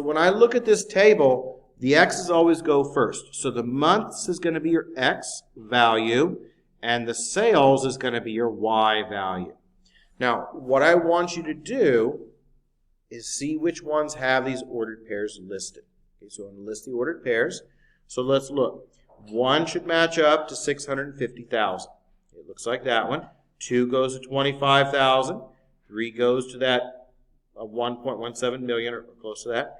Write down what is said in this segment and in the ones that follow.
when I look at this table, the x's always go first. So the months is going to be your x value, and the sales is going to be your y value. Now, what I want you to do is see which ones have these ordered pairs listed. Okay, so I'm going to list the ordered pairs. So let's look. 1 should match up to 650,000. It looks like that one. 2 goes to 25,000. 3 goes to that 1.17 million or close to that.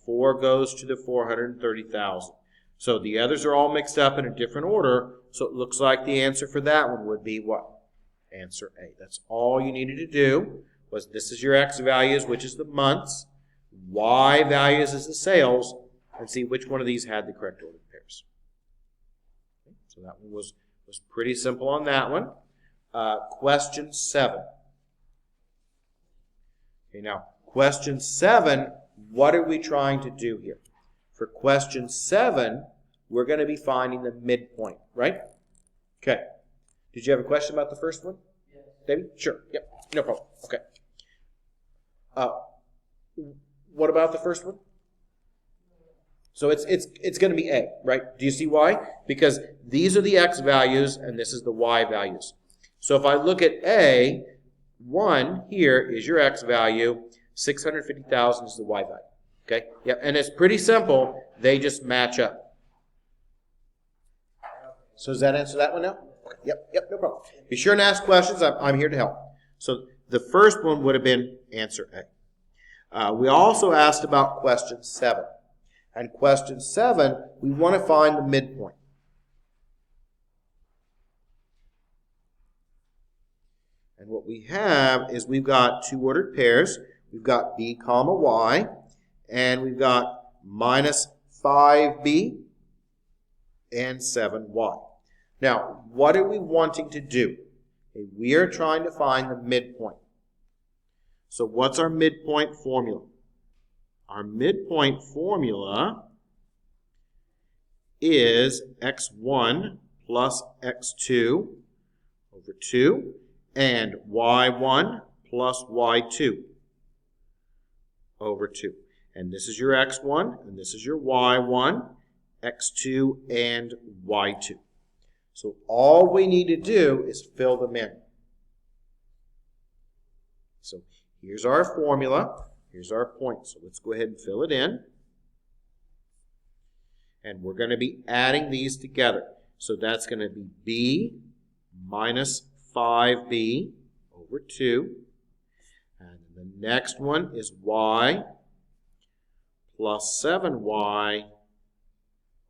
4 goes to the 430,000. So the others are all mixed up in a different order. So it looks like the answer for that one would be what? Answer A. That's all you needed to do. Was this is your x values, which is the months. Y values is the sales. And see which one of these had the correct ordered pairs. Okay, so that one was pretty simple on that one. Question 7. Okay, now question 7, what are we trying to do here? For question 7, we're going to be finding the midpoint, right? Okay. Did you have a question about the first one? Yes. David? Sure. Yep. No problem. Okay. What about the first one? So it's going to be A, right? Do you see why? Because these are the x values and this is the y values. So if I look at A, 1 here is your x value, 650,000 is the y value. Okay? Yeah, and it's pretty simple. They just match up. So does that answer that one now? Okay. Yep, no problem. Be sure and ask questions. I'm here to help. So the first one would have been answer A. We also asked about question 7. And question 7, we want to find the midpoint. And what we have is we've got two ordered pairs. We've got b comma y, and we've got minus 5b and 7y. Now, what are we wanting to do? Okay, we are trying to find the midpoint. So what's our midpoint formula? Our midpoint formula is x1 plus x2 over 2 and y1 plus y2 over 2. And this is your x1 and this is your y1, x2 and y2. So all we need to do is fill them in. So here's our formula. Here's our point. So let's go ahead and fill it in. And we're going to be adding these together. So that's going to be b minus 5b over 2. And the next one is y plus 7y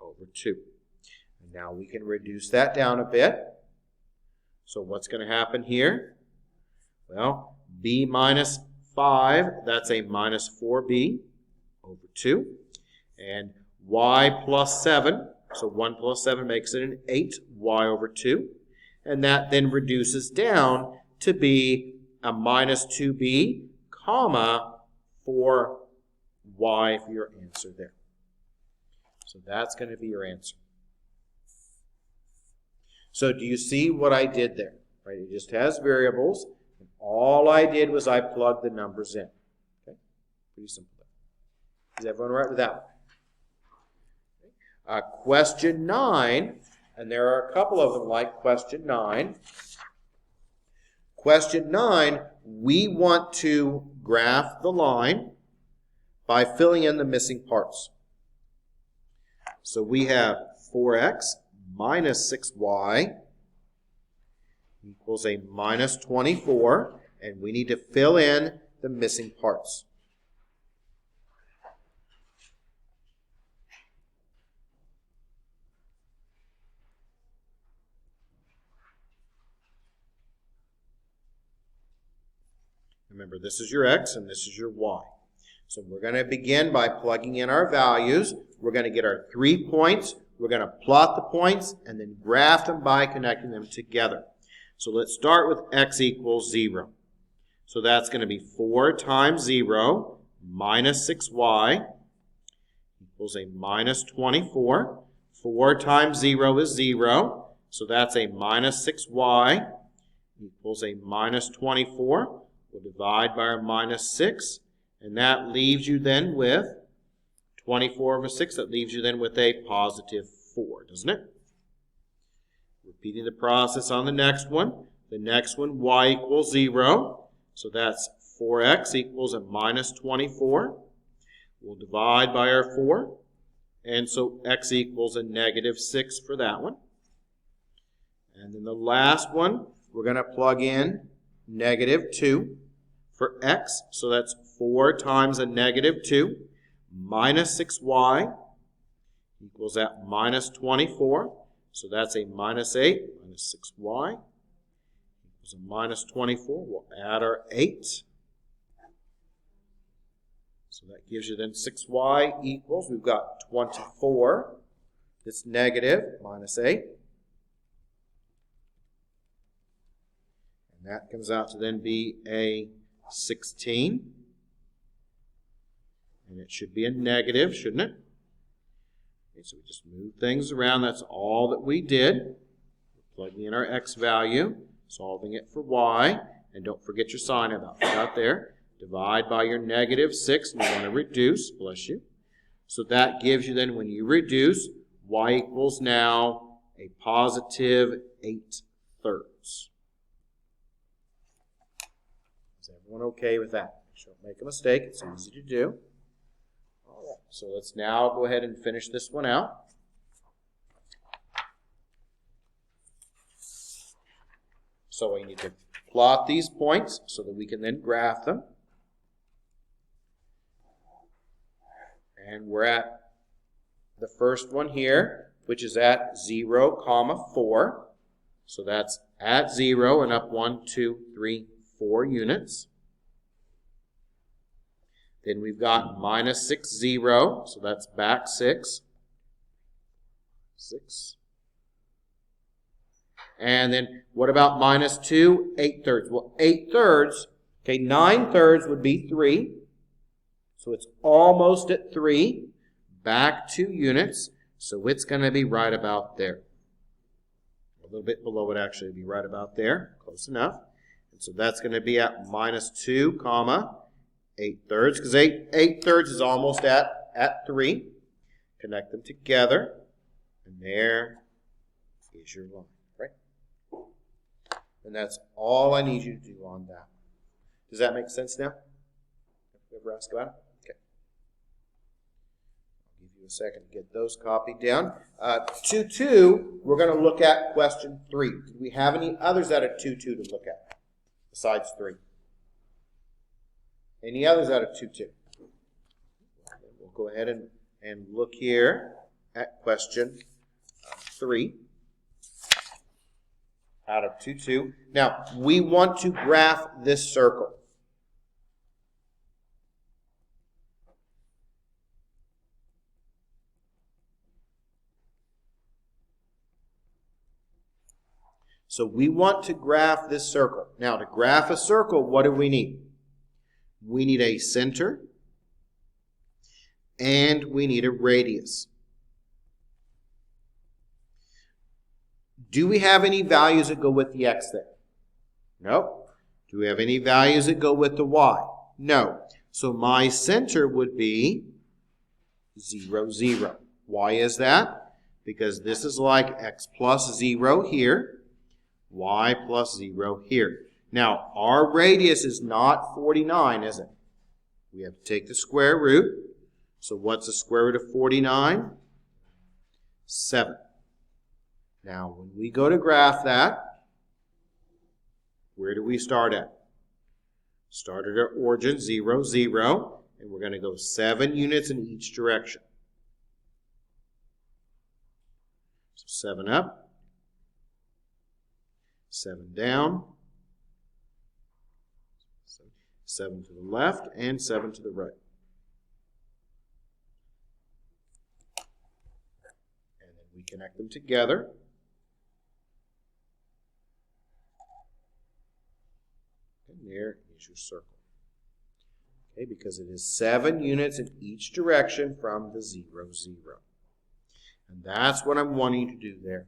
over 2. And now we can reduce that down a bit. So what's going to happen here? Well, b minus 5, that's a minus 4b over 2. And y plus 7, so 1 plus 7 makes it an 8y over 2. And that then reduces down to be a minus 2b, comma, 4y for your answer there. So that's going to be your answer. So do you see what I did there? Right? It just has variables. And all I did was I plugged the numbers in. Okay? Pretty simple. Is everyone all right with that one? Question 9, and there are a couple of them like question 9. Question 9, we want to graph the line by filling in the missing parts. So we have 4x minus 6y equals a minus 24, and we need to fill in the missing parts. Remember, this is your x and this is your y. So we're going to begin by plugging in our values. We're going to get our 3 points. We're going to plot the points and then graph them by connecting them together. So let's start with x equals 0. So that's going to be 4 times 0 minus 6y equals a minus 24. 4 times 0 is 0. So that's a minus 6y equals a minus 24. We'll divide by our minus 6. And that leaves you then with 24 over 6, that leaves you then with a positive 4, doesn't it? Repeating the process on the next one. The next one, y equals 0. So that's 4x equals a minus 24. We'll divide by our 4. And so x equals a negative 6 for that one. And then the last one, we're going to plug in negative 2 for x. So that's 4 times a negative 2 minus 6y equals that minus 24. So that's a minus 8 minus 6y equals a minus 24. We'll add our 8. So that gives you then 6y equals, we've got 24. It's negative minus 8. And that comes out to then be a 16. And it should be a negative, shouldn't it? Okay, so we just move things around. That's all that we did. We're plugging in our x value, solving it for y. And don't forget your sign about out there. Divide by your negative 6, and you want to reduce, bless you. So that gives you then, when you reduce, y equals now a positive 8/3. Is everyone okay with that? Don't make a mistake. It's easy to do. All right, so let's now go ahead and finish this one out. So we need to plot these points so that we can then graph them. And we're at the first one here, which is at 0, 4. So that's at 0 and up 1, 2, 3, 4 units. Then we've got minus 6, 0. So that's back 6. 6. And then what about minus 2? 8/3. Well, 8/3, okay, 9/3 would be 3. So it's almost at 3, back 2 units, so it's going to be right about there. A little bit below it, actually, be right about there, close enough. And so that's going to be at minus 2, 8/3, because 8/3 is almost at 3. Connect them together, and there is your line, right? And that's all I need you to do on that. Does that make sense now? Ever ask about it? A second to get those copied down. 2-2, we're going to look at question 3. Do we have any others out of 2-2 to look at besides 3? Any others out of 2-2? We'll go ahead and look here at question 3 out of 2-2. Now, we want to graph this circle. So we want to graph this circle. Now, to graph a circle, what do we need? We need a center, and we need a radius. Do we have any values that go with the x there? No. Do we have any values that go with the y? No. So my center would be 0, 0. Why is that? Because this is like x plus 0 here. Y plus 0 here. Now, our radius is not 49, is it? We have to take the square root. So what's the square root of 49? 7. Now, when we go to graph that, where do we start at? Start at our origin, 0, 0, and we're going to go 7 units in each direction. So 7 up. 7 down, 7 to the left, and 7 to the right. And then we connect them together. And there is your circle. Okay, because it is 7 units in each direction from the 0, 0. And that's what I'm wanting to do there.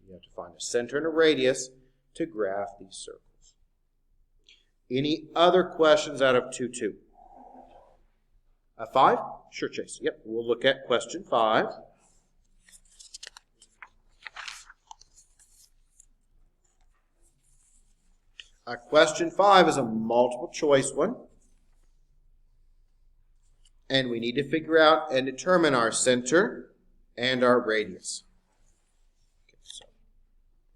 You have to find a center and a radius to graph these circles. Any other questions out of 2-2? 5? Sure, Chase. Yep, we'll look at question 5. Question 5 is a multiple choice one. And we need to figure out and determine our center and our radius. Okay, so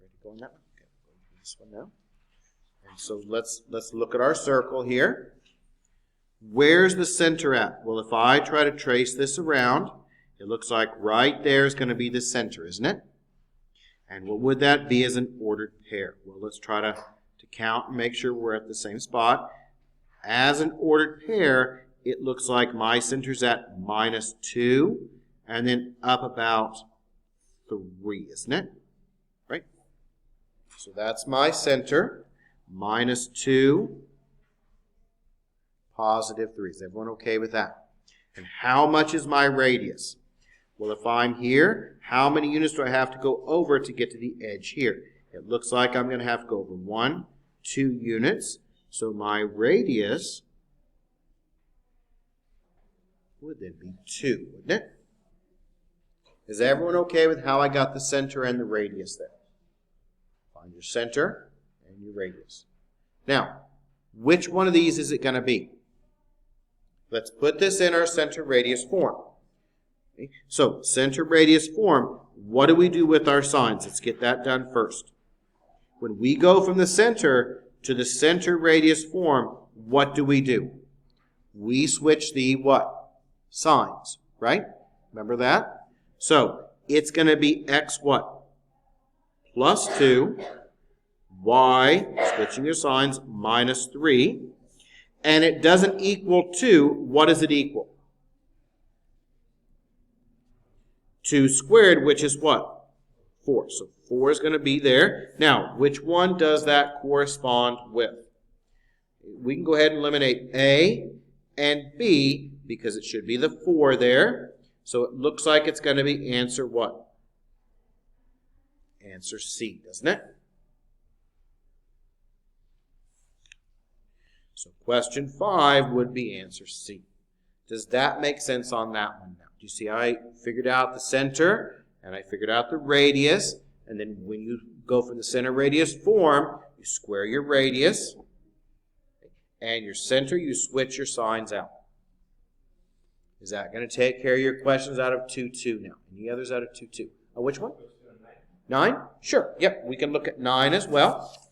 ready to go on that one? Okay, we'll go to this one now. And so let's look at our circle here. Where's the center at? Well, if I try to trace this around, it looks like right there is going to be the center, isn't it? And what would that be as an ordered pair? Well, let's try to count and make sure we're at the same spot. As an ordered pair, it looks like my center's at -2 and then up about 3, isn't it? Right? So that's my center, -2, +3. Is everyone okay with that? And how much is my radius? Well, if I'm here, how many units do I have to go over to get to the edge here? It looks like I'm going to have to go over 1, 2 units. So my radius would then be 2, wouldn't it? Is everyone okay with how I got the center and the radius there? Find your center and your radius. Now, which one of these is it going to be? Let's put this in our center radius form. Okay? So, center radius form, what do we do with our signs? Let's get that done first. When we go from the center to the center radius form, what do? We switch the what? Signs, right? Remember that? So, it's going to be x what? +2, y, switching your signs, -3, and it doesn't equal 2. What does it equal? 2 squared, which is what? 4. So 4 is going to be there. Now, which one does that correspond with? We can go ahead and eliminate A and B because it should be the 4 there. So it looks like it's going to be answer what? Answer C, doesn't it? So question 5 would be answer C. Does that make sense on that one now? Do you see I figured out the center and I figured out the radius, and then when you go from the center radius form, you square your radius, and your center, you switch your signs out. Is that going to take care of your questions out of 2-2 now? Any others out of 2-2? Oh, which one? 9? Sure. Yep, we can look at 9 as well.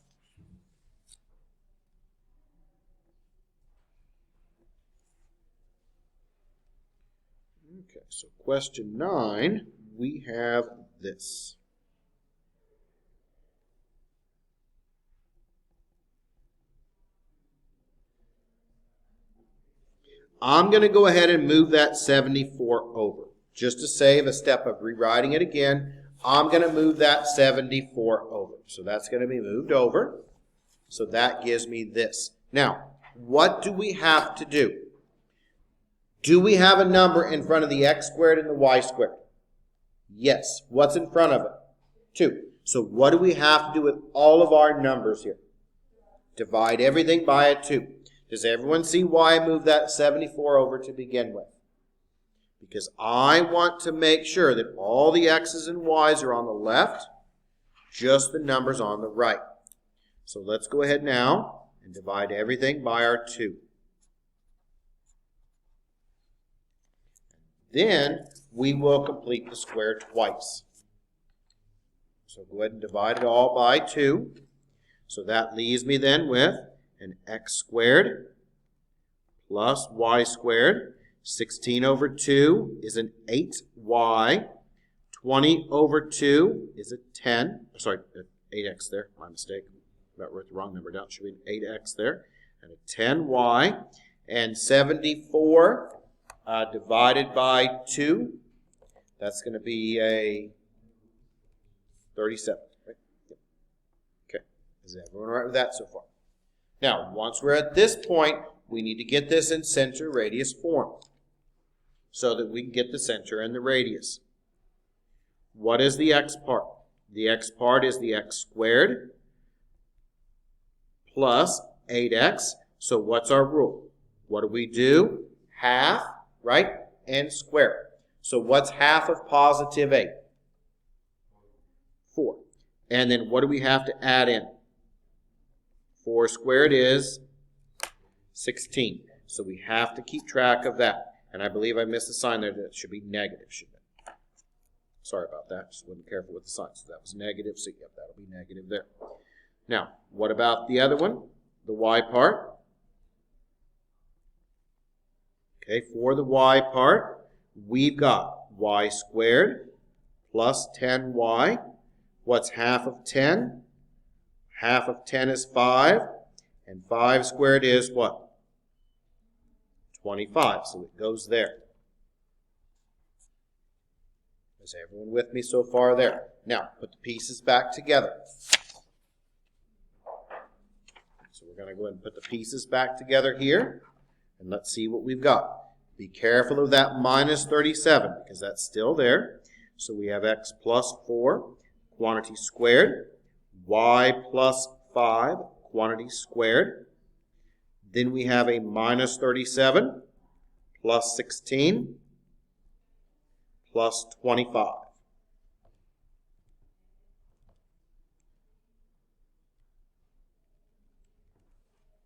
Okay, so question 9, we have this. I'm going to go ahead and move that 74 over. Just to save a step of rewriting it again, I'm going to move that 74 over. So that's going to be moved over. So that gives me this. Now, what do we have to do? Do we have a number in front of the x squared and the y squared? Yes. What's in front of it? 2. So what do we have to do with all of our numbers here? Divide everything by a 2. Does everyone see why I moved that 74 over to begin with? Because I want to make sure that all the x's and y's are on the left, just the numbers on the right. So let's go ahead now and divide everything by our 2. Then we will complete the square twice. So go ahead and divide it all by 2. So that leaves me then with an x squared plus y squared. 16 over 2 is an 8y. 20 over 2 is a 10. Sorry, 8x there. My mistake. About wrote the wrong number down. Should be an 8x there. And a 10y. And 74 divided by 2. That's going to be a 37. Right? Okay. Is everyone all right with that so far? Now, once we're at this point, we need to get this in center radius form so that we can get the center and the radius. What is the x part? The x part is the x squared plus 8x. So what's our rule? What do? Half, right? n squared. So what's half of positive 8? 4. And then what do we have to add in? 4 squared is 16. So we have to keep track of that. And I believe I missed a sign there that should be negative, shouldn't it? Sorry about that. Just wasn't careful with the sign. So that was negative. So yep, that'll be negative there. Now, what about the other one? The y part. Okay, for the y part, we've got y squared plus 10y. What's half of 10? Half of 10 is 5. And 5 squared is what? 25. So it goes there. Is everyone with me so far there? Now, put the pieces back together. So we're going to go ahead and put the pieces back together here. And let's see what we've got. Be careful of that minus 37 because that's still there. So we have x plus 4, quantity squared. Y plus 5, quantity squared. Then we have a minus 37 plus 16 plus 25.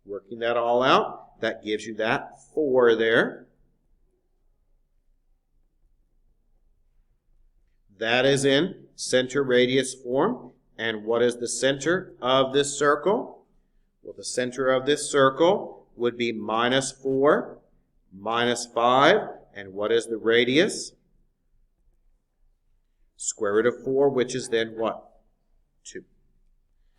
Working that all out, that gives you that 4 there. That is in center radius form. And what is the center of this circle? Well, the center of this circle would be minus 4, minus 5. And what is the radius? Square root of 4, which is then what? 2.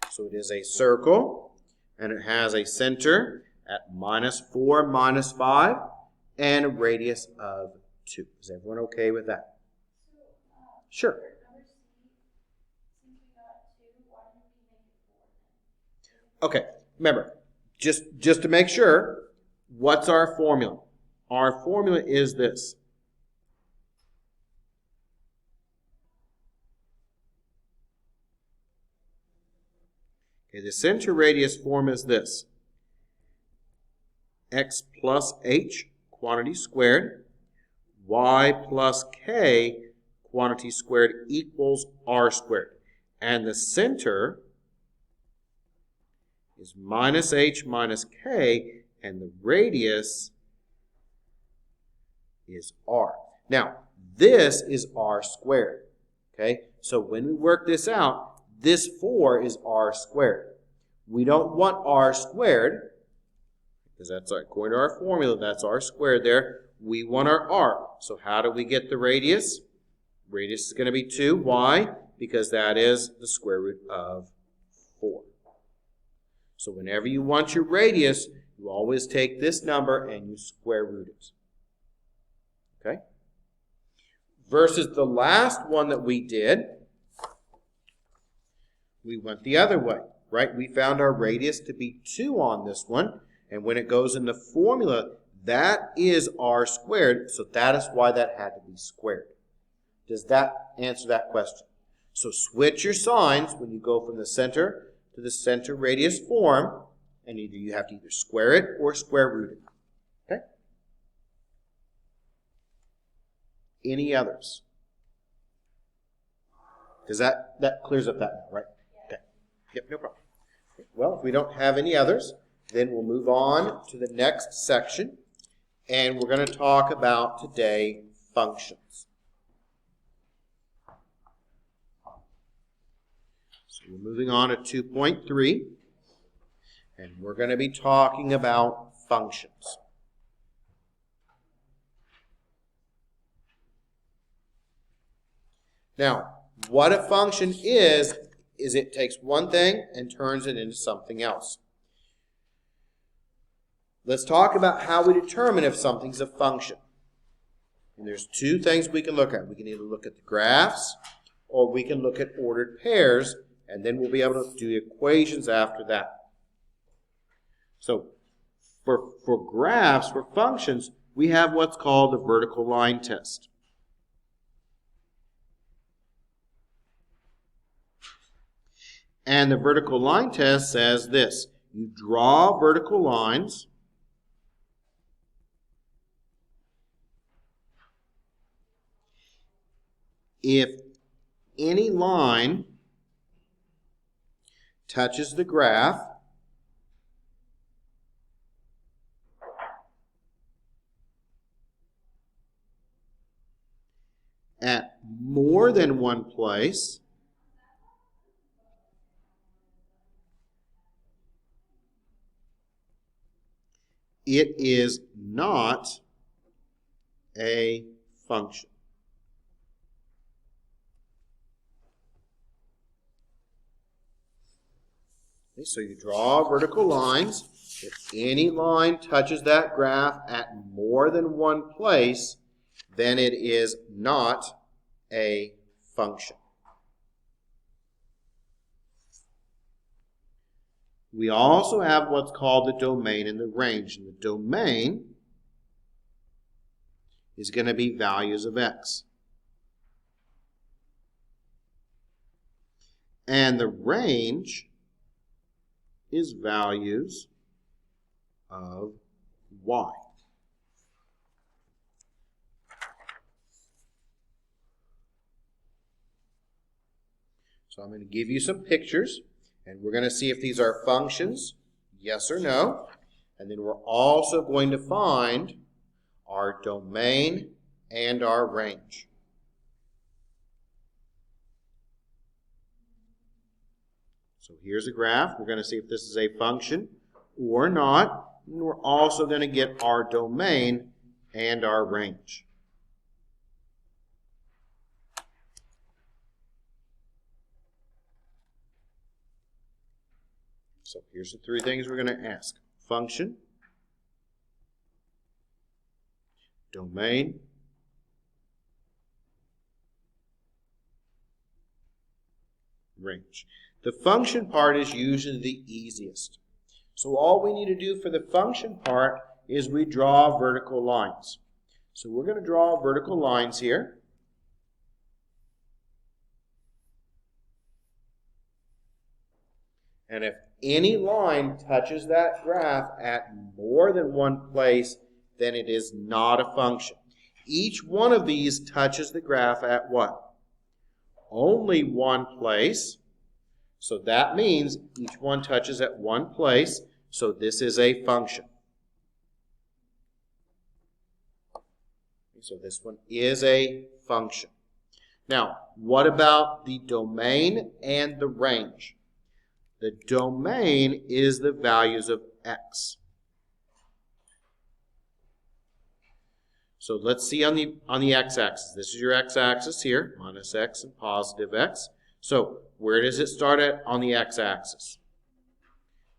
So it is a circle, and it has a center at minus 4, minus 5, and a radius of 2. Is everyone okay with that? Sure. Okay, remember, just to make sure, what's our formula? Our formula is this. Okay, the center radius form is this. X plus h, quantity squared, y plus k, quantity squared equals r squared. And the center is minus h minus k, and the radius is r. Now, this is r squared. Okay, so when we work this out, this 4 is r squared. We don't want r squared, because that's according to our formula, that's r squared there. We want our r. So how do we get the radius? Radius is going to be 2. Why? Because that is the square root of 4. So whenever you want your radius, you always take this number and you square root it. Okay? Versus the last one that we did, we went the other way, right? We found our radius to be 2 on this one. And when it goes in the formula, that is r squared. So that is why that had to be squared. Does that answer that question? So switch your signs when you go from the center to the center radius form, and either you have to either square it or square root it. Okay? Any others? Because that clears up that now, right? Okay. Yep, no problem. Well, if we don't have any others, then we'll move on to the next section, and we're going to talk about today functions. So we're moving on to 2.3, and we're going to be talking about functions. Now, what a function is it takes one thing and turns it into something else. Let's talk about how we determine if something's a function. And there's two things we can look at. We can either look at the graphs or we can look at ordered pairs, and then we'll be able to do equations after that. So for graphs, for functions, we have what's called the vertical line test. And the vertical line test says this. You draw vertical lines if any line touches the graph at more than one place, it is not a function. Okay, so you draw vertical lines. If any line touches that graph at more than one place, then it is not a function. We also have what's called the domain and the range. And the domain is going to be values of x. And the range is values of y. So I'm going to give you some pictures, and we're going to see if these are functions, yes or no. And then we're also going to find our domain and our range. So here's a graph. We're going to see if this is a function or not. And we're also going to get our domain and our range. So here's the three things we're going to ask. Function, domain, range. The function part is usually the easiest. So all we need to do for the function part is we draw vertical lines. So we're going to draw vertical lines here. And if any line touches that graph at more than one place, then it is not a function. Each one of these touches the graph at what? Only one place. So that means each one touches at one place. So this is a function. So this one is a function. Now, what about the domain and the range? The domain is the values of x. So let's see on the x-axis. This is your x-axis here, minus x and positive x. So where does it start at on the x-axis?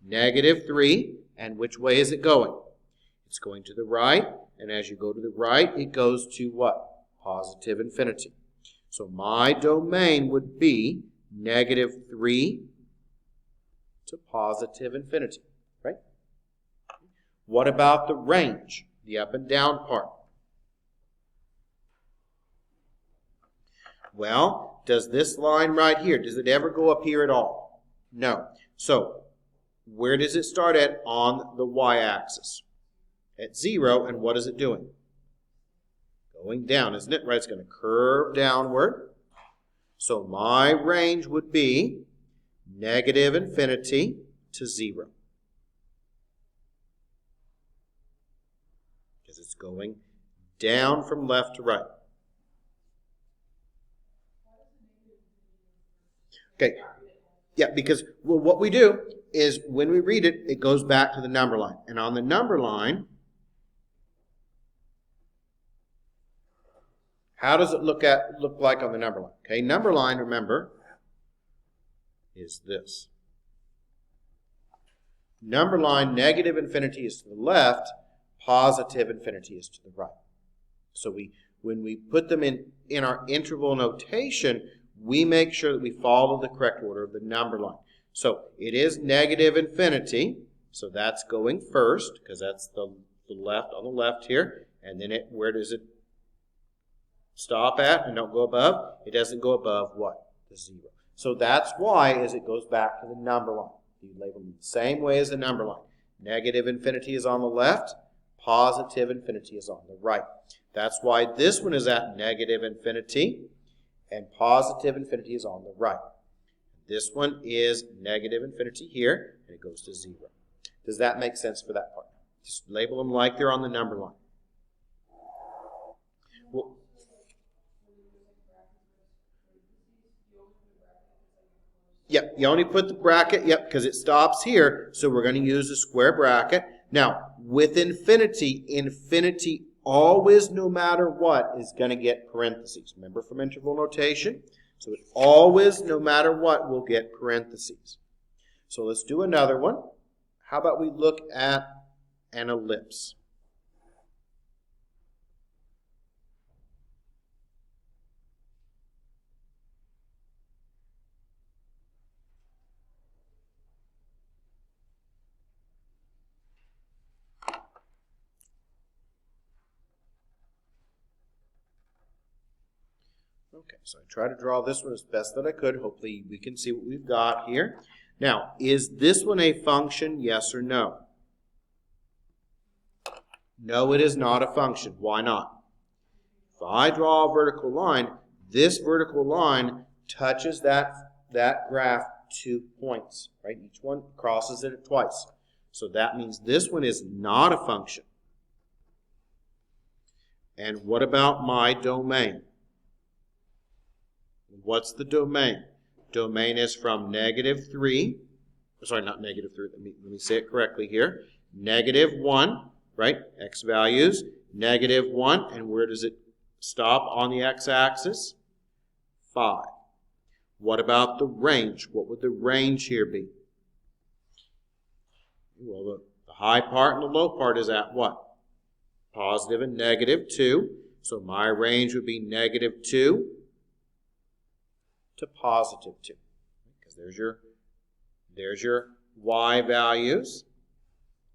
-3, and which way is it going? It's going to the right, and as you go to the right, it goes to what? Positive infinity. So my domain would be -3 to positive infinity, right? What about the range, the up and down part? Well, does this line right here, does it ever go up here at all? No. So, where does it start at on the y-axis? At 0, and what is it doing? Going down, isn't it? Right, it's going to curve downward. So my range would be -infinity to 0. Because it's going down from left to right. Okay, yeah, because what we do is when we read it, it goes back to the number line. And on the number line, how does it look like on the number line? Okay, number line, remember, is this. Number line, -infinity is to the left, positive infinity is to the right. So when we put them in our interval notation, we make sure that we follow the correct order of the number line. So it is -infinity, so that's going first, because that's the left on the left here. And then where does it stop at and don't go above? It doesn't go above what? The 0. So that's why as it goes back to the number line. You label them the same way as the number line. -infinity is on the left, positive infinity is on the right. That's why this one is at -infinity, and positive infinity is on the right. This one is negative infinity here, and it goes to 0. Does that make sense for that part? Just label them like they're on the number line. Well, yep, you only put the bracket, yep, because it stops here, so we're going to use a square bracket. Now, with infinity, infinity always, no matter what, is going to get parentheses. Remember from interval notation? So it always, no matter what, will get parentheses. So let's do another one. How about we look at an ellipse? Okay, so I try to draw this one as best that I could. Hopefully we can see what we've got here. Now, is this one a function, yes or no? No, it is not a function. Why not? If I draw a vertical line, this vertical line touches that graph 2 points, right? Each one crosses it twice. So that means this one is not a function. And what about my domain? What's the domain? Domain is from -3, sorry, not -3, let me say it correctly here. -1, right? X values, -1, and where does it stop on the x-axis? 5. What about the range? What would the range here be? Well, the high part and the low part is at what? Positive and -2. So my range would be -2 to +2. Because there's your y values.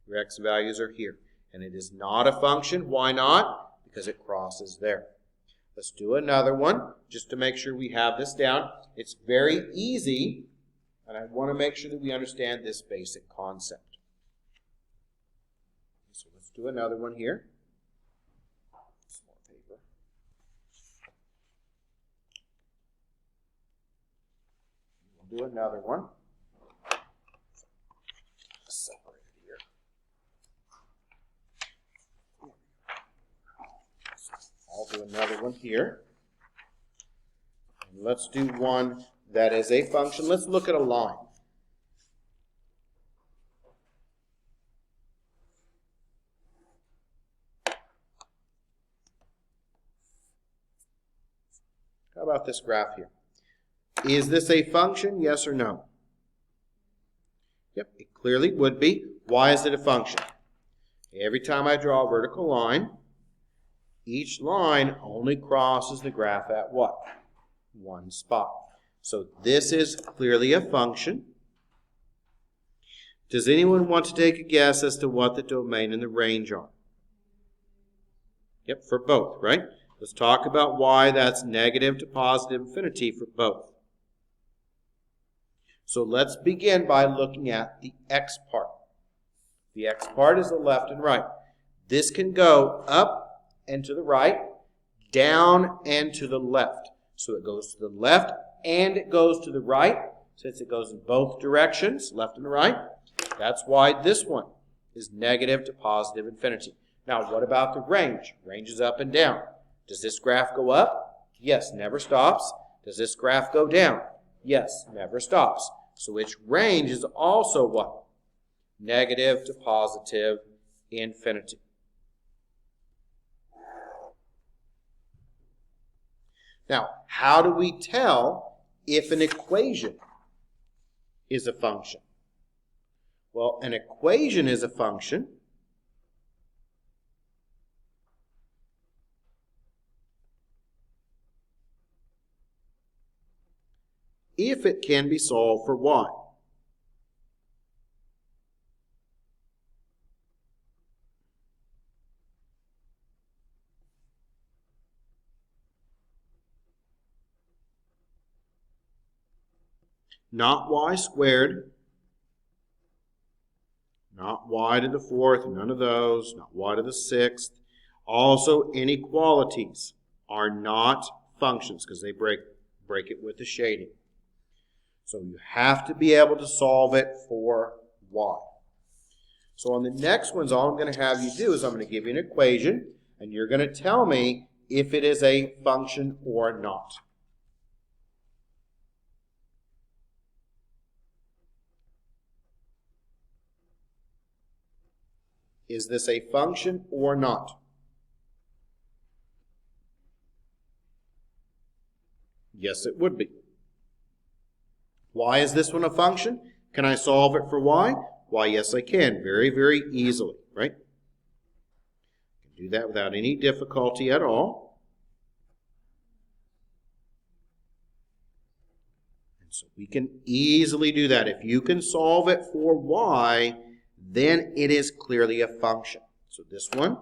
Your x values are here. And it is not a function. Why not? Because it crosses there. Let's do another one just to make sure we have this down. It's very easy, and I want to make sure that we understand this basic concept. So let's do another one here. Some more paper. We'll do another one. Separate it here. I'll do another one here. And let's do one that is a function. Let's look at a line. How about this graph here? Is this a function, yes or no? Yep, it clearly would be. Why is it a function? Every time I draw a vertical line, each line only crosses the graph at what? One spot. So this is clearly a function. Does anyone want to take a guess as to what the domain and the range are? Yep, for both, right? Let's talk about why that's negative to positive infinity for both. So let's begin by looking at the x part. The x part is the left and right. This can go up and to the right, down and to the left. So it goes to the left and it goes to the right. Since it goes in both directions, left and right, that's why this one is negative to positive infinity. Now, what about the range? Range is up and down. Does this graph go up? Yes, never stops. Does this graph go down? Yes, never stops. So its range is also what? Negative to positive infinity. Now, how do we tell if an equation is a function? Well, an equation is a function if it can be solved for y. Not y squared, not y to the fourth, none of those, not y to the sixth. Also, inequalities are not functions because they break break it with the shading. So you have to be able to solve it for y. So on the next ones, all I'm going to have you do is I'm going to give you an equation, and you're going to tell me if it is a function or not. Is this a function or not? Yes, it would be. Why is this one a function? Can I solve it for y? Why, yes, I can. Very, very easily, right? I can do that without any difficulty at all. And so we can easily do that. If you can solve it for y, then it is clearly a function. So this one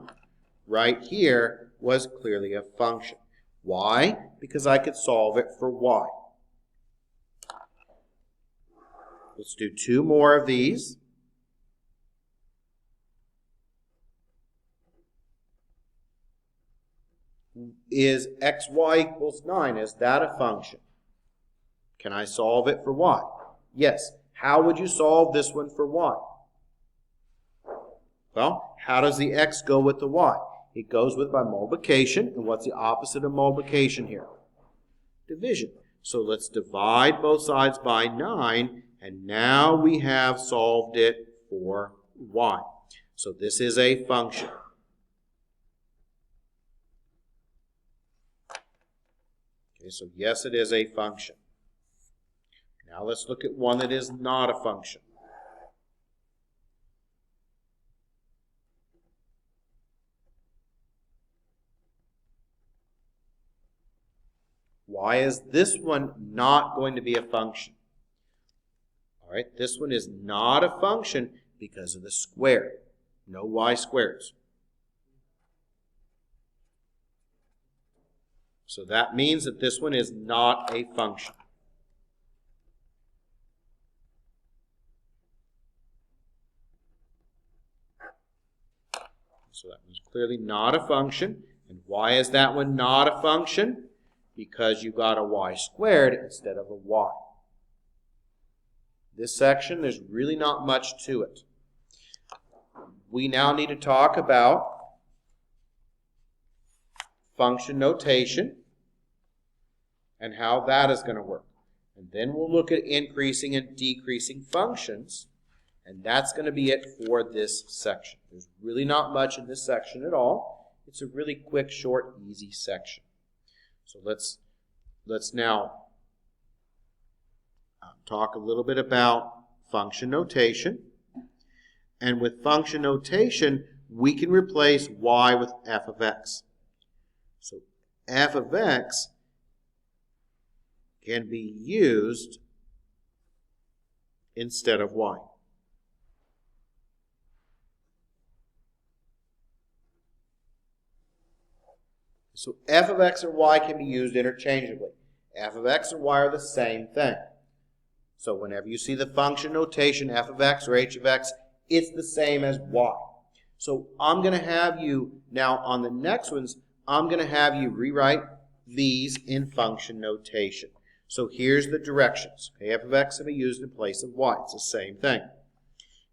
right here was clearly a function. Why? Because I could solve it for y. Let's do two more of these. Is xy equals 9, is that a function? Can I solve it for y? Yes. How would you solve this one for y? Well, how does the x go with the y? It goes with by multiplication. And what's the opposite of multiplication here? Division. So let's divide both sides by 9, and now we have solved it for y. So this is a function. Okay, so yes, it is a function. Now let's look at one that is not a function. Why is this one not going to be a function? All right, this one is not a function because of the square. No y squares. So that means that this one is not a function. So that one's clearly not a function. And why is that one not a function? Because you got a y squared instead of a y. This section, there's really not much to it. We now need to talk about function notation and how that is going to work. And then we'll look at increasing and decreasing functions, and that's going to be it for this section. There's really not much in this section at all. It's a really quick, short, easy section. So let's now talk a little bit about function notation. And with function notation, we can replace y with f of x. So f of x can be used instead of y. So f of x and y can be used interchangeably. F of x and y are the same thing. So whenever you see the function notation f of x or h of x, it's the same as y. So I'm going to have you, now on the next ones, I'm going to have you rewrite these in function notation. So here's the directions. Okay, f of x can be used in place of y. It's the same thing.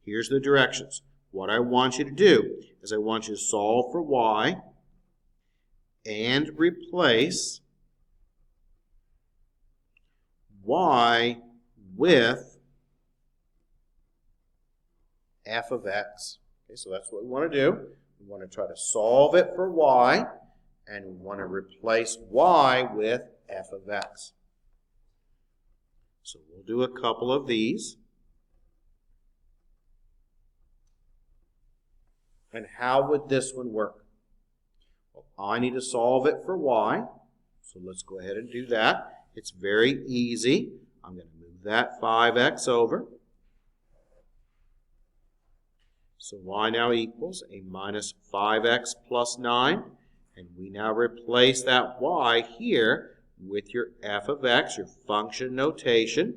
Here's the directions. What I want you to do is I want you to solve for y and replace y with f of x. Okay, so that's what we want to do. We want to try to solve it for y, and we want to replace y with f of x. So we'll do a couple of these. And how would this one work? Well, I need to solve it for y. So let's go ahead and do that. It's very easy. I'm going to move that 5x over. So y now equals a minus 5x plus 9. And we now replace that y here with your f of x, your function notation.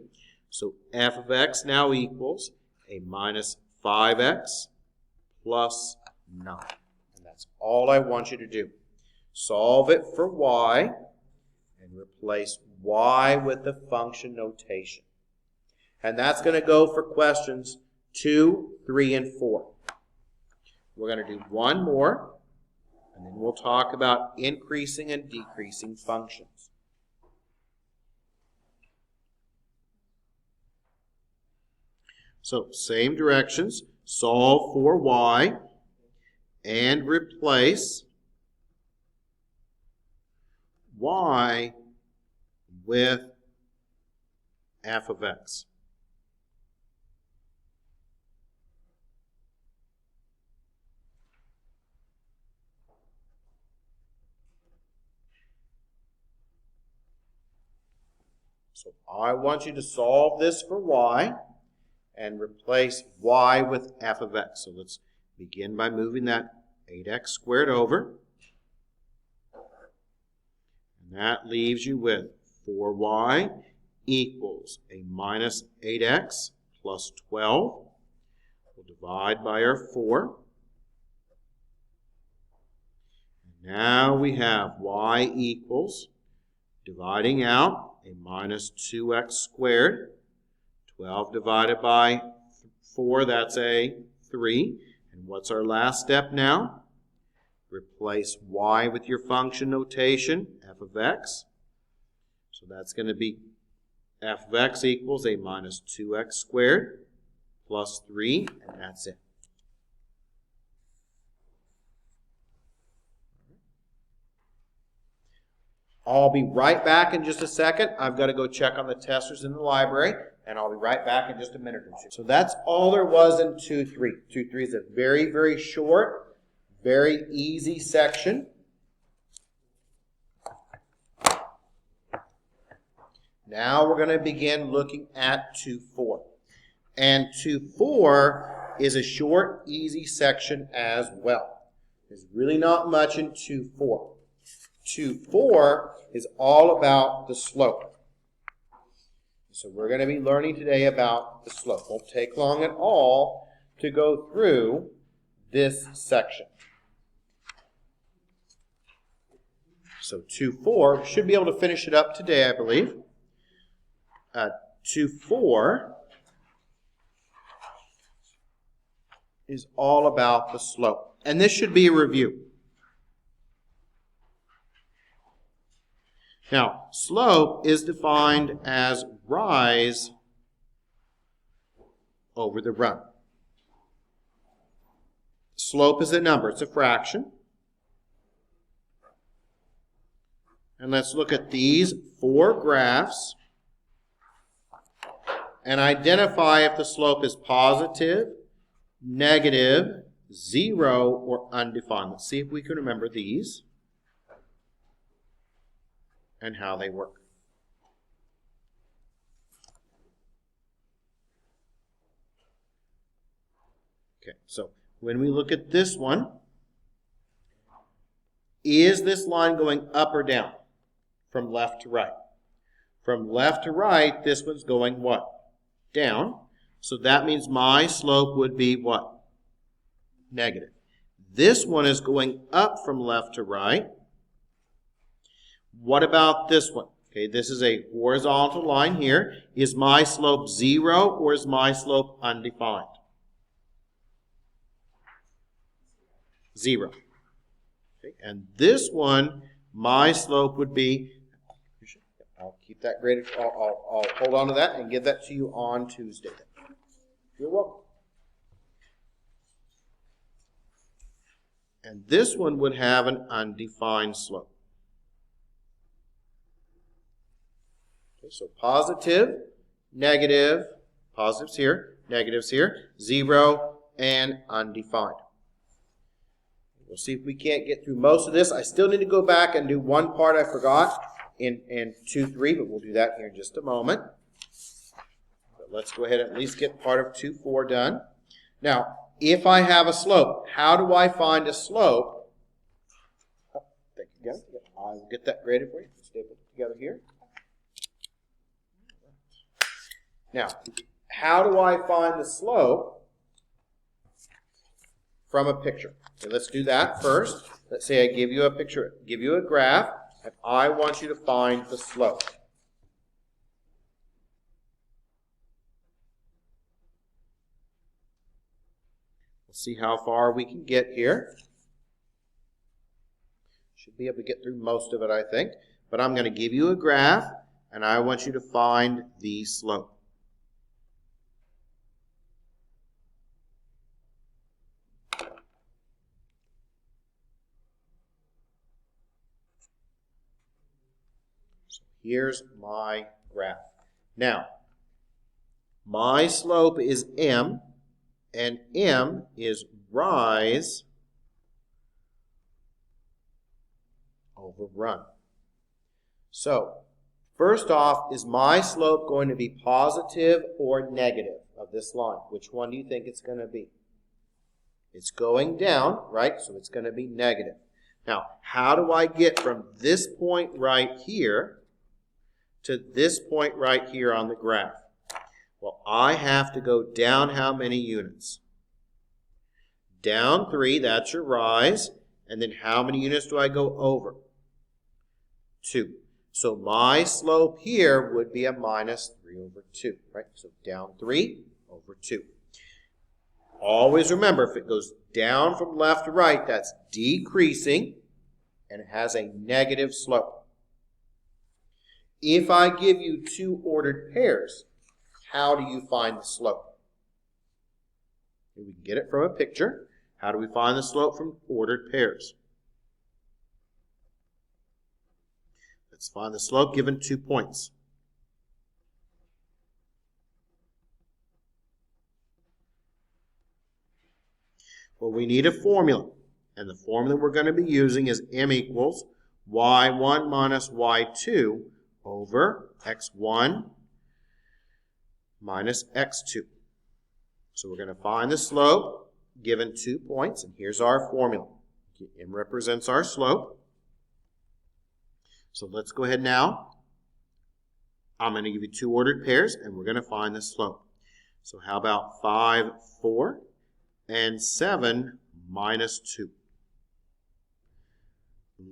So f of x now equals a minus 5x plus 9. And that's all I want you to do. Solve it for y and replace y with the function notation. And that's going to go for questions 2, 3, and 4. We're going to do one more, and then we'll talk about increasing and decreasing functions. So, same directions. Solve for y and replace y with f of x. So I want you to solve this for y and replace y with f of x. So let's begin by moving that 8x squared over. And that leaves you with 4y equals a minus 8x plus 12. We'll divide by our 4. And now we have y equals, dividing out, a minus 2x squared. 12 divided by 4, that's a 3. And what's our last step now? Replace y with your function notation, f of x. So that's going to be f of x equals a minus 2x squared plus 3, and that's it. I'll be right back in just a second. I've got to go check on the testers in the library, and I'll be right back in just a minute or two. So that's all there was in 2-3. 2-3 is a very, very short, very easy section. Now we're going to begin looking at 2-4. And 2-4 is a short, easy section as well. There's really not much in 2-4. 2-4 is all about the slope. So we're going to be learning today about the slope. It won't take long at all to go through this section. So 2-4, should be able to finish it up today, I believe. 2-4 is all about the slope. And this should be a review. Now, slope is defined as rise over the run. Slope is a number. It's a fraction. And let's look at these 4 graphs and identify if the slope is positive, negative, 0, or undefined. Let's see if we can remember these and how they work. Okay, so when we look at this one, is this line going up or down? From left to right. From left to right, this one's going what? Down. So that means my slope would be what? Negative. This one is going up from left to right. What about this one? Okay, this is a horizontal line here. Is my slope 0 or is my slope undefined? 0. Okay, and this one, my slope would be, I'll keep that graded, I'll hold on to that and give that to you on Tuesday. You're welcome. And this one would have an undefined slope. Okay, so positive, negative, positives here, negatives here, 0, and undefined. We'll see if we can't get through most of this. I still need to go back and do one part I forgot in 2-3, but we'll do that here in just a moment. But let's go ahead and at least get part of 2-4 done. Now, if I have a slope, how do I find a slope? Oh, thank you again. I'll get that graded for you. Staple it together here. Now, how do I find the slope from a picture? Okay, let's do that first. Let's say I give you a picture, give you a graph. and I want you to find the slope. We'll see how far we can get here. Should be able to get through most of it, I think. But I'm going to give you a graph, and I want you to find the slope. So here's my graph. Now, my slope is m, and m is rise over run. So, first off, is my slope going to be positive or negative of this line? Which one do you think it's going to be? It's going down, right? So it's going to be negative. Now, how do I get from this point right here to this point right here on the graph? Well, I have to go down how many units? Down 3, that's your rise. And then how many units do I go over? 2. So my slope here would be a minus 3 over 2, right? So down 3 over 2. Always remember, if it goes down from left to right, that's decreasing, and it has a negative slope. If I give you 2 ordered pairs, how do you find the slope? We can get it from a picture. How do we find the slope from ordered pairs? Let's find the slope given 2 points. Well, we need a formula. And the formula we're going to be using is m equals y1 minus y2 over x1 minus x2. So we're going to find the slope given 2 points, and here's our formula. M represents our slope. So let's go ahead now. I'm going to give you 2 ordered pairs, and we're going to find the slope. So how about 5, 4, and 7 minus 2?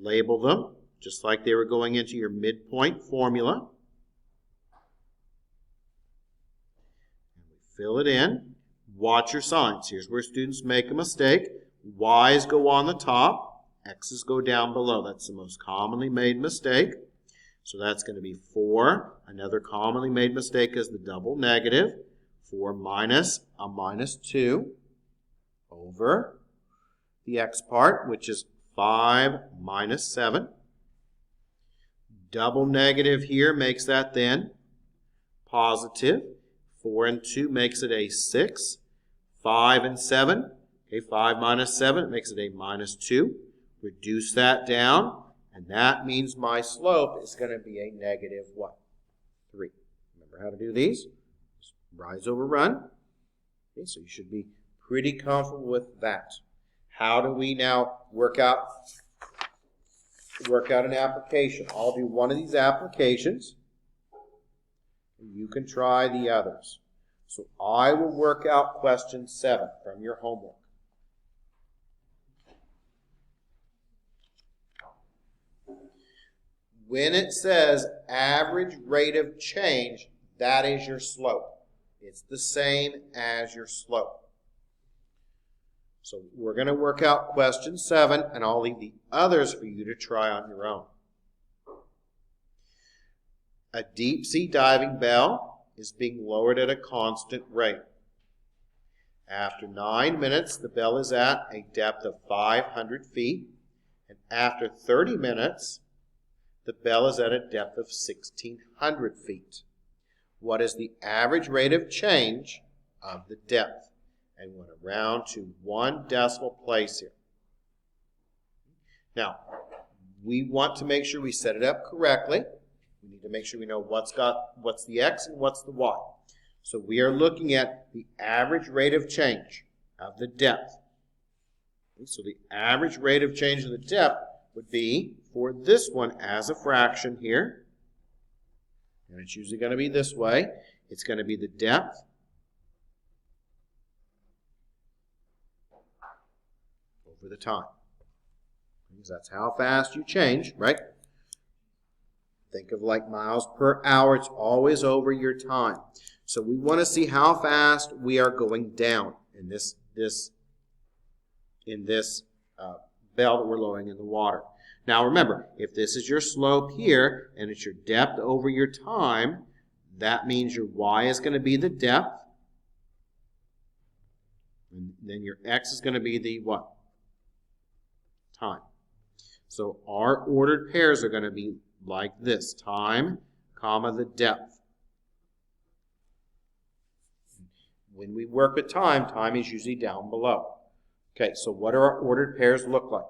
Label them just like they were going into your midpoint formula. Fill it in. Watch your signs. Here's where students make a mistake. Y's go on the top. X's go down below. That's the most commonly made mistake. So that's going to be 4. Another commonly made mistake is the double negative. 4 minus a minus 2 over the x part, which is 5 minus 7. Double negative here makes that then positive. 4 and 2 makes it a 6. 5 and 7, okay, 5 minus 7, it makes it a minus 2. Reduce that down, and that means my slope is going to be a negative what? 3. Remember how to do these? Just rise over run. Okay, so you should be pretty comfortable with that. How do we now work out an application? I'll do one of these applications. You can try the others. So I will work out question 7 from your homework. When it says average rate of change, that is your slope. It's the same as your slope. So we're going to work out question 7, and I'll leave the others for you to try on your own. A deep sea diving bell is being lowered at a constant rate. After 9 minutes, the bell is at a depth of 500 feet, and after 30 minutes, the bell is at a depth of 1,600 feet. What is the average rate of change of the depth? And we want to round to 1 decimal place here. Now, we want to make sure we set it up correctly. We need to make sure we know what's the x and what's the y. So we are looking at the average rate of change of the depth. So the average rate of change of the depth would be, for this one as a fraction here, and it's usually going to be this way, it's going to be the depth over the time. Because that's how fast you change, right? Think of like miles per hour. It's always over your time. So we want to see how fast we are going down in this bell that we're lowering in the water. Now remember, if this is your slope here and it's your depth over your time, that means your y is going to be the depth. And then your x is going to be the what? Time. So our ordered pairs are going to be like this. Time, comma, the depth. When we work with time, time is usually down below. Okay, so what do our ordered pairs look like?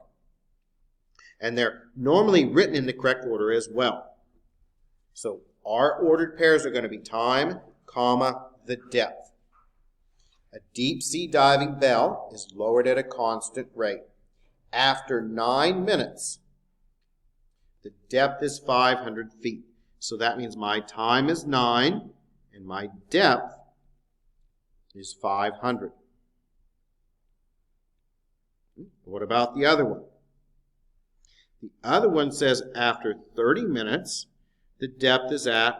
And they're normally written in the correct order as well. So our ordered pairs are going to be time, comma, the depth. A deep sea diving bell is lowered at a constant rate. After 9 minutes, the depth is 500 feet. So that means my time is 9 and my depth is 500. What about the other one? The other one says after 30 minutes, the depth is at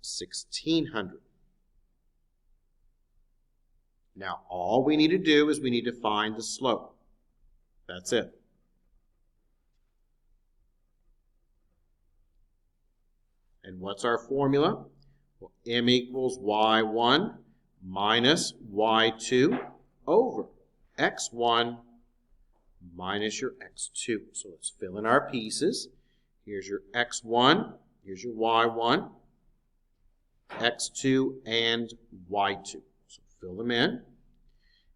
1,600. Now, all we need to do is we need to find the slope. That's it. And what's our formula? Well, m equals y1 minus y2 over x1 minus your x2. So let's fill in our pieces. Here's your x1, here's your y1, x2, and y2. So fill them in.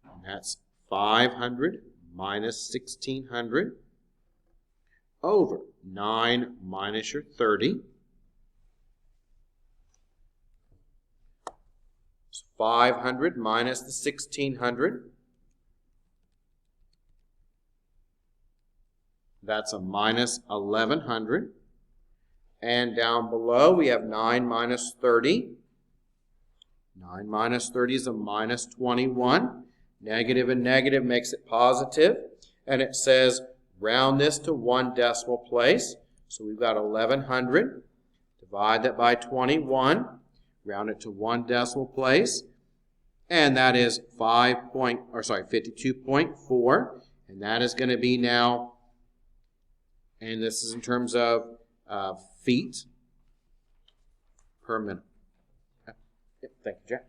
And that's 500 minus 1,600 over 9 minus your 30. So 500 minus the 1,600. That's a minus 1,100. And down below we have 9 minus 30. 9 minus 30 is a minus 21. Negative and negative makes it positive. And it says round this to 1 decimal place. So we've got 1,100. Divide that by 21. Round it to 1 decimal place. And that is 52.4. And that is going to be now, and this is in terms of feet per minute. Yep, thank you, Jack.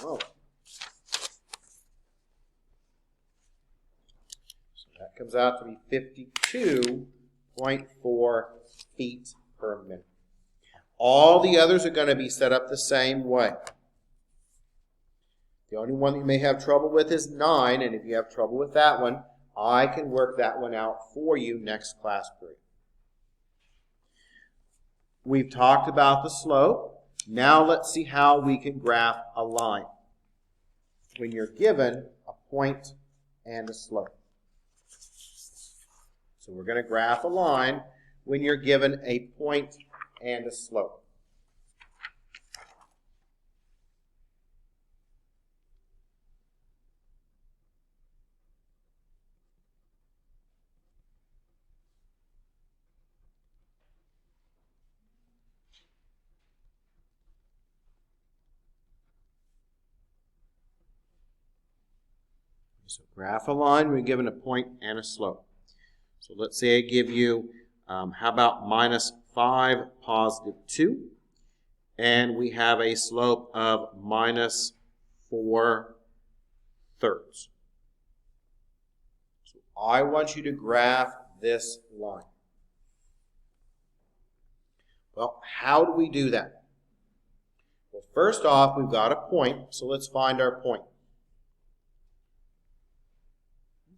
Oh. So that comes out to be 52.4 feet per minute. All the others are going to be set up the same way. The only one you may have trouble with is 9, and if you have trouble with that one, I can work that one out for you next class period. We've talked about the slope. Now let's see how we can graph a line when you're given a point and a slope. So we're going to graph a line when you're given a point and a slope. So graph a line, we're given a point and a slope. So let's say I give you, how about minus 5, positive 2, and we have a slope of minus 4/3. So I want you to graph this line. Well, how do we do that? Well, first off, we've got a point, so let's find our point.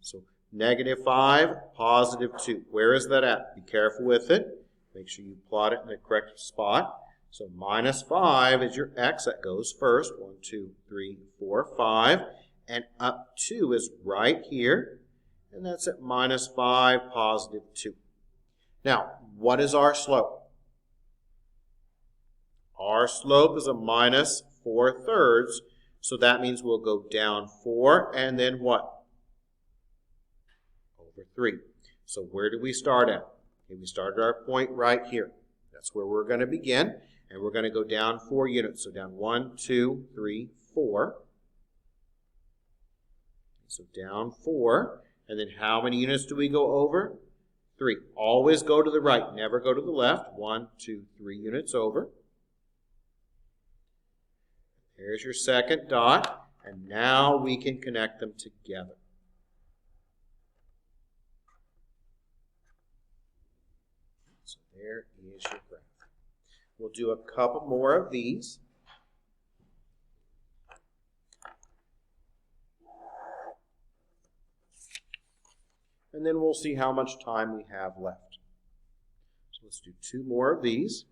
So negative 5, positive 2. Where is that at? Be careful with it. Make sure you plot it in the correct spot. So minus 5 is your x. That goes first. 1, 2, 3, 4, 5. And up 2 is right here. And that's at minus 5, positive 2. Now, what is our slope? Our slope is a minus 4/3. So that means we'll go down 4 and then what? 3. So where do we start at? Okay, we started our point right here. That's where we're going to begin, and we're going to go down 4 units. So down 1, 2, 3, 4. So down 4, and then how many units do we go over? 3. Always go to the right, never go to the left. 1, 2, 3 units over. There's your second dot, and now we can connect them together. So there is your graph. We'll do a couple more of these. And then we'll see how much time we have left. So let's do 2 more of these.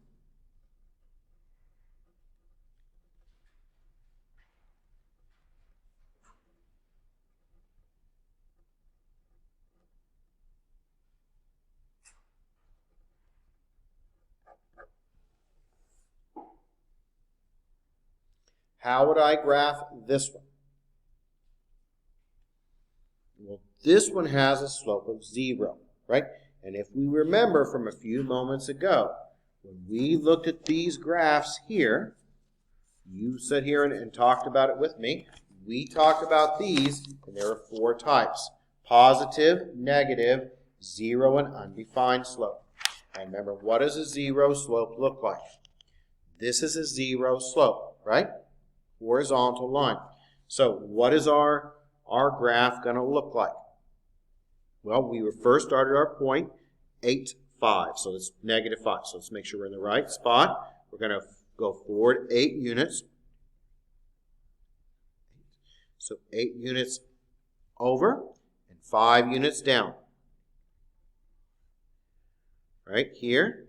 How would I graph this one? Well, this one has a slope of 0, right? And if we remember from a few moments ago, when we looked at these graphs here, you sat here and talked about it with me. We talked about these, and there are 4 types: positive, negative, 0, and undefined slope. And remember, what does a 0 slope look like? This is a 0 slope, right? Horizontal line. So what is our graph going to look like? Well, we first started our point 8, 5. So it's negative 5. So let's make sure we're in the right spot. We're going to go forward 8 units. So 8 units over and 5 units down. Right here.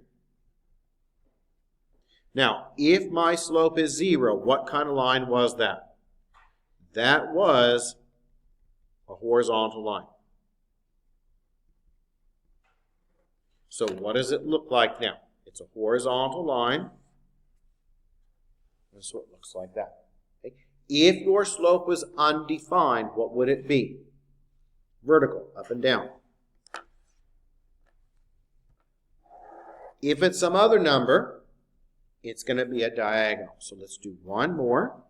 Now, if my slope is 0, what kind of line was that? That was a horizontal line. So what does it look like now? It's a horizontal line. This is what it looks like that. Okay. If your slope was undefined, what would it be? Vertical, up and down. If it's some other number, it's going to be a diagonal. So let's do 1 more.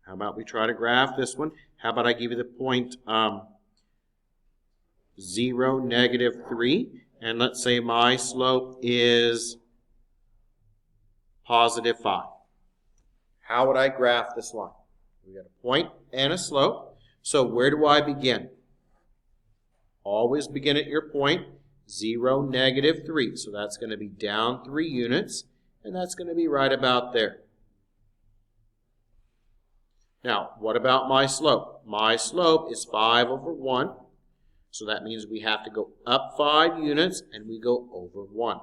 How about we try to graph this one? How about I give you the point 0, negative 3, and let's say my slope is positive 5. How would I graph this line? We got a point and a slope. So where do I begin? Always begin at your point. 0, negative 3. So that's going to be down 3 units, and that's going to be right about there. Now, what about my slope? My slope is 5 over 1. So that means we have to go up 5 units, and we go over 1.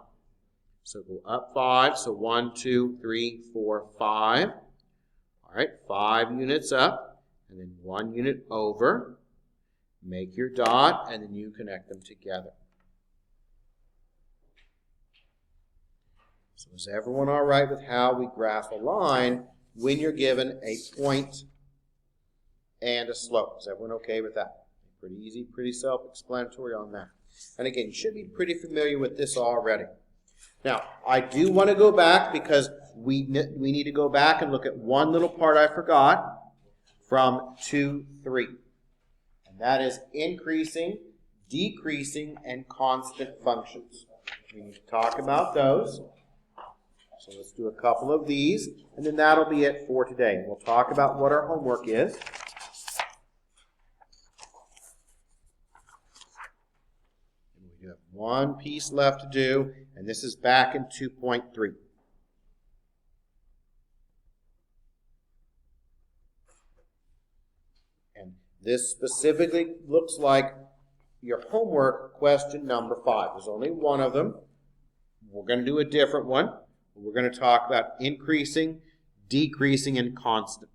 So go up 5. So 1, 2, 3, 4, 5. All right, 5 units up, and then 1 unit over. Make your dot, and then you connect them together. So is everyone all right with how we graph a line when you're given a point and a slope? Is everyone okay with that? Pretty easy, pretty self-explanatory on that. And again, you should be pretty familiar with this already. Now, I do want to go back because we need to go back and look at one little part I forgot from 2, 3. And that is increasing, decreasing, and constant functions. We need to talk about those. So let's do a couple of these, and then that'll be it for today. And we'll talk about what our homework is. And we have one piece left to do, and this is back in 2.3. And this specifically looks like your homework question number 5. There's only one of them. We're going to do a different one. We're going to talk about increasing, decreasing, and constant.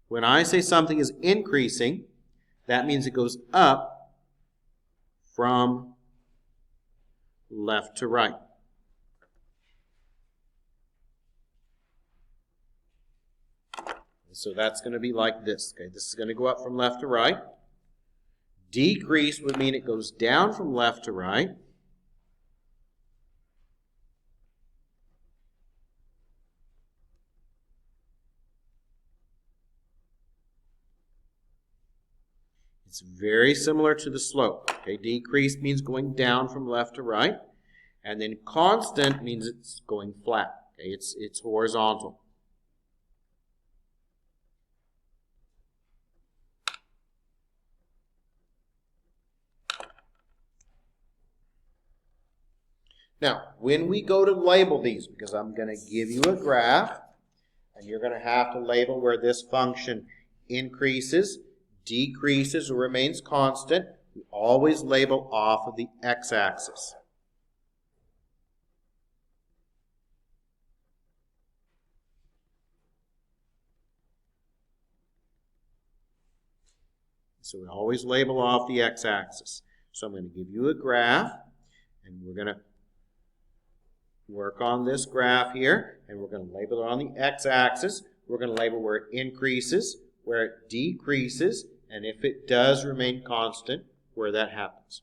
When I say something is increasing, that means it goes up from left to right. So that's going to be like this. Okay, this is going to go up from left to right. Decrease would mean it goes down from left to right. It's very similar to the slope. Okay, decrease means going down from left to right. And then constant means it's going flat. Okay, it's horizontal. Now, when we go to label these, because I'm going to give you a graph, and you're going to have to label where this function increases, decreases, or remains constant, we always label off of the x-axis. So we always label off the x-axis. So I'm going to give you a graph, and we're going to work on this graph here, and we're going to label it on the x-axis. We're going to label where it increases, where it decreases, and if it does remain constant, where that happens.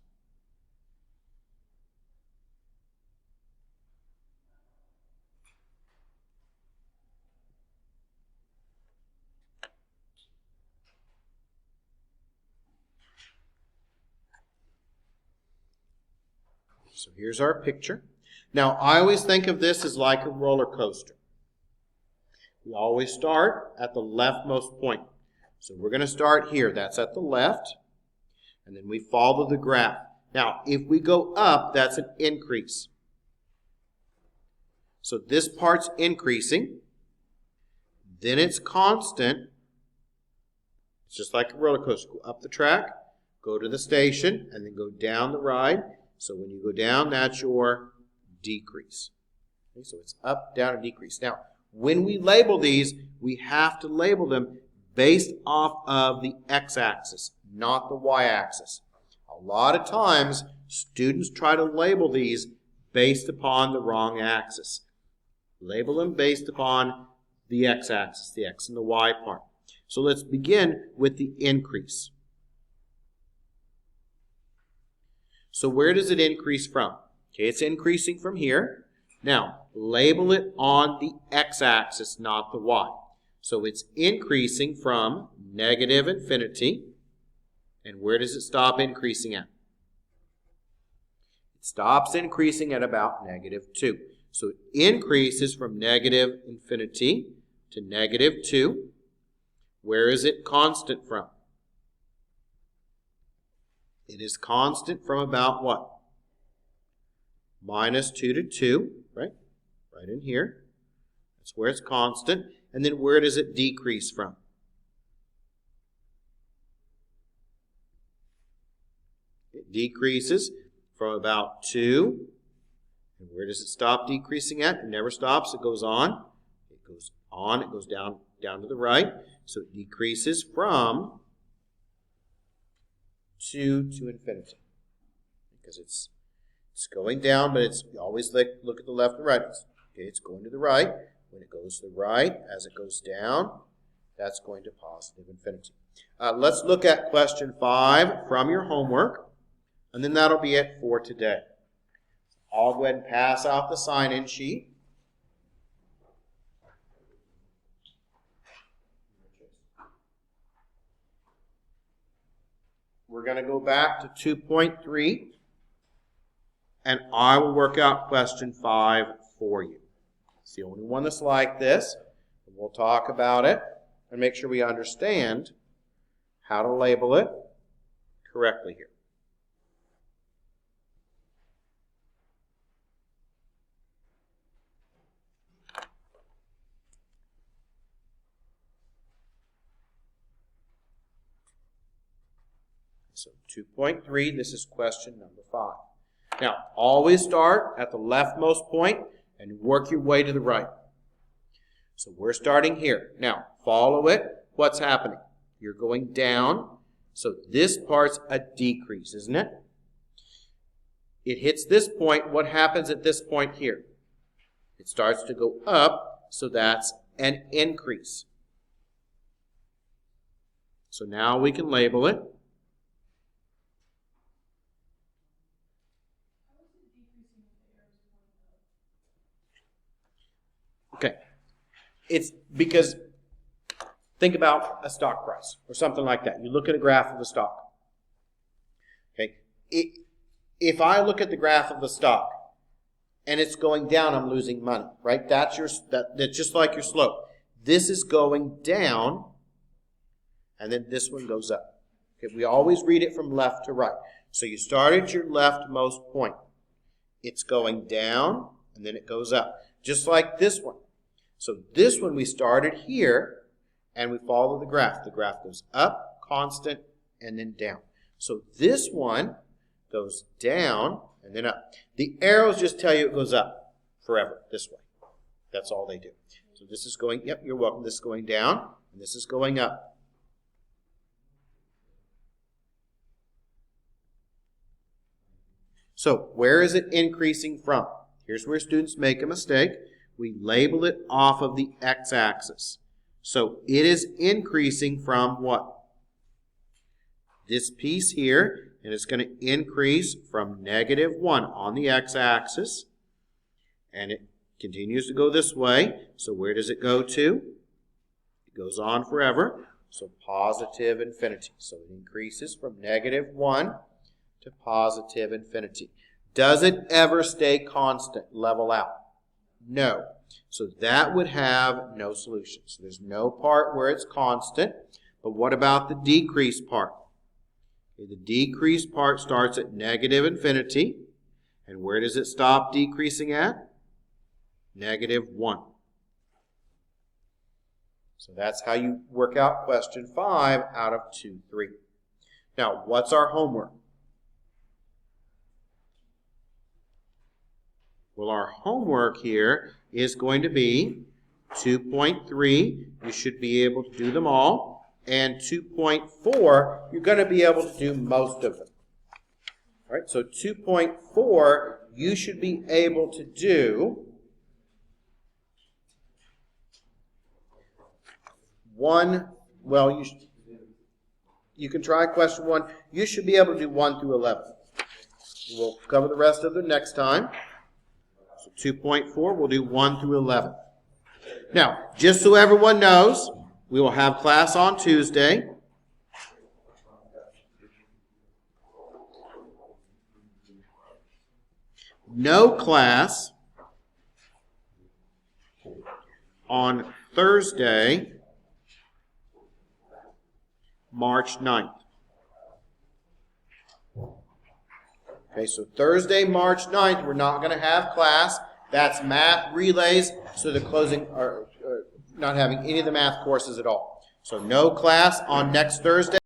So here's our picture. Now, I always think of this as like a roller coaster. We always start at the leftmost point. So we're going to start here. That's at the left. And then we follow the graph. Now, if we go up, that's an increase. So this part's increasing. Then it's constant. It's just like a roller coaster. Go up the track, go to the station, and then go down the ride. So when you go down, that's your decrease. Okay, so it's up, down, and decrease. Now, when we label these, we have to label them based off of the x-axis, not the y-axis. A lot of times, students try to label these based upon the wrong axis. Label them based upon the x-axis, the x and the y part. So let's begin with the increase. So where does it increase from? Okay, it's increasing from here. Now, label it on the x-axis, not the y. So it's increasing from negative infinity. And where does it stop increasing at? It stops increasing at about negative 2. So it increases from negative infinity to negative 2. Where is it constant from? It is constant from about what? Minus 2 to 2, right? Right in here. That's where it's constant. And then where does it decrease from? It decreases from about 2. And where does it stop decreasing at? It never stops. It goes on. It goes on. It goes down to the right. So it decreases from 2 to infinity. Because it's going down, but it's always look at the left and right. Okay, it's going to the right. When it goes to the right, as it goes down, that's going to positive infinity. Let's look at question 5 from your homework, and then that'll be it for today. I'll go ahead and pass out the sign-in sheet. We're going to go back to 2.3, and I will work out question 5 for you. It's the only one that's like this. We'll talk about it and make sure we understand how to label it correctly here. So 2.3, this is question number 5. Now, always start at the leftmost point and work your way to the right. So we're starting here. Now, follow it. What's happening? You're going down. So this part's a decrease, isn't it? It hits this point. What happens at this point here? It starts to go up, so that's an increase. So now we can label it. Okay. It's because, think about a stock price or something like that. You look at a graph of the stock. Okay. If I look at the graph of the stock and it's going down, I'm losing money, right? That's just like your slope. This is going down, and then this one goes up. Okay, we always read it from left to right. So you start at your leftmost point. It's going down, and then it goes up, just like this one. So this one we started here, and we follow the graph. The graph goes up, constant, and then down. So this one goes down and then up. The arrows just tell you it goes up forever, this way. That's all they do. So this is going, yep, you're welcome. This is going down, and this is going up. So where is it increasing from? Here's where students make a mistake. We label it off of the x-axis. So it is increasing from what? This piece here, and it's going to increase from -1 on the x-axis, and it continues to go this way. So where does it go to? It goes on forever. So positive infinity. So it increases from -1 to positive infinity. Does it ever stay constant, level out? No. So that would have no solution. So there's no part where it's constant. But what about the decrease part? Okay, the decrease part starts at -infinity. And where does it stop decreasing at? -1. So that's how you work out question 5 out of 2, 3. Now, what's our homework? Well, our homework here is going to be 2.3. You should be able to do them all. And 2.4, you're going to be able to do most of them. All right, so 2.4, you should be able to do one. Well, you can try question 1. You should be able to do 1 through 11. We'll cover the rest of them next time. So 2.4, we'll do 1 through 11. Now, just so everyone knows, we will have class on Tuesday. No class on Thursday, March 9th. Okay, so Thursday, March 9th, we're not going to have class. That's math relays, so they're closing, or not having any of the math courses at all. So no class on next Thursday.